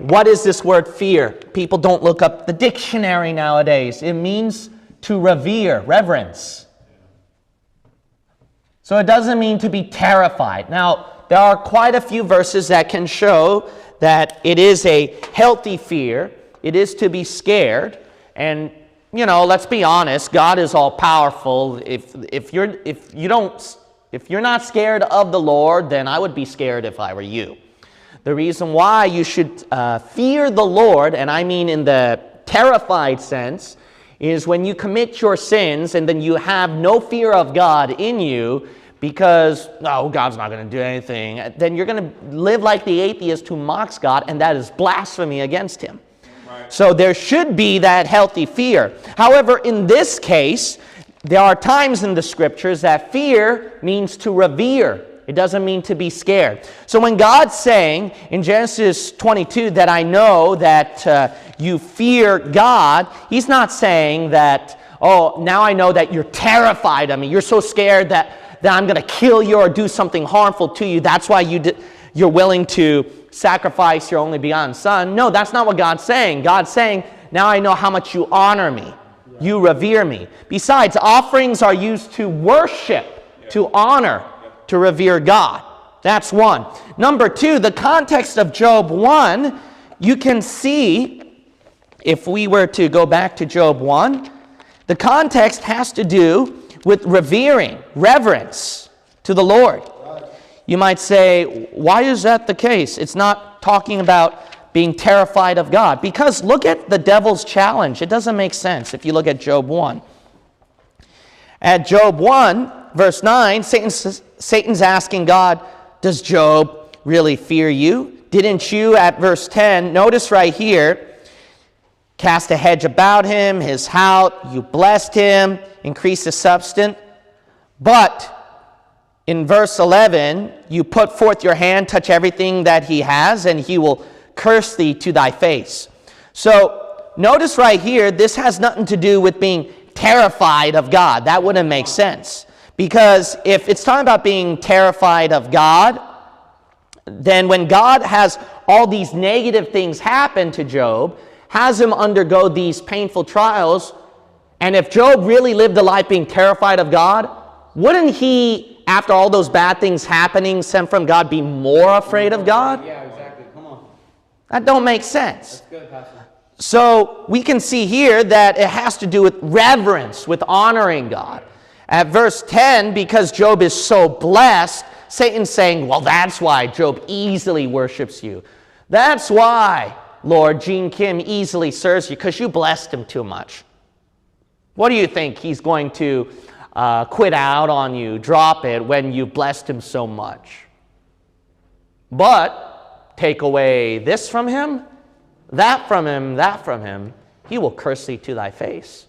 what is this word fear? People don't look up the dictionary nowadays. It means to revere, reverence. So it doesn't mean to be terrified. Now, there are quite a few verses that can show that it is a healthy fear. It is to be scared. And, you know, let's be honest, God is all powerful. If you're not scared of the Lord, then I would be scared if I were you. The reason why you should fear the Lord, and I mean in the terrified sense, is when you commit your sins and then you have no fear of God in you because, oh, God's not going to do anything, then you're going to live like the atheist who mocks God, and that is blasphemy against him. Right. So there should be that healthy fear. However, in this case, there are times in the scriptures that fear means to revere. It doesn't mean to be scared. So when God's saying in Genesis 22 that I know that you fear God, he's not saying that, oh, now I know that you're terrified of me. You're so scared that I'm going to kill you or do something harmful to you. That's why you're willing to sacrifice your only begotten son. No, that's not what God's saying. God's saying, now I know how much you honor me. You revere me. Besides, offerings are used to worship, to honor, to revere God. That's one. Number two, the context of Job 1, you can see, if we were to go back to Job 1, the context has to do with revering, reverence to the Lord. You might say, why is that the case? It's not talking about being terrified of God. Because look at the devil's challenge. It doesn't make sense if you look at Job 1. At Job 1, verse 9, Satan's asking God, does Job really fear you? Didn't you, at verse 10, notice right here, cast a hedge about him, his house, you blessed him, increased his substance. But in verse 11, you put forth your hand, touch everything that he has, and he will curse thee to thy face. So notice right here, this has nothing to do with being terrified of God. That wouldn't make sense. Because if it's talking about being terrified of God, then when God has all these negative things happen to Job, has him undergo these painful trials, and if Job really lived a life being terrified of God, wouldn't he, after all those bad things happening sent from God, be more afraid of God? Yeah, exactly. Come on. That don't make sense. That's good, Pastor. So we can see here that it has to do with reverence, with honoring God. At verse 10, because Job is so blessed, Satan's saying, well, that's why Job easily worships you. That's why, Lord, Gene Kim easily serves you, because you blessed him too much. What do you think? He's going to quit out on you, drop it, when you blessed him so much. But take away this from him, that from him, he will curse thee to thy face.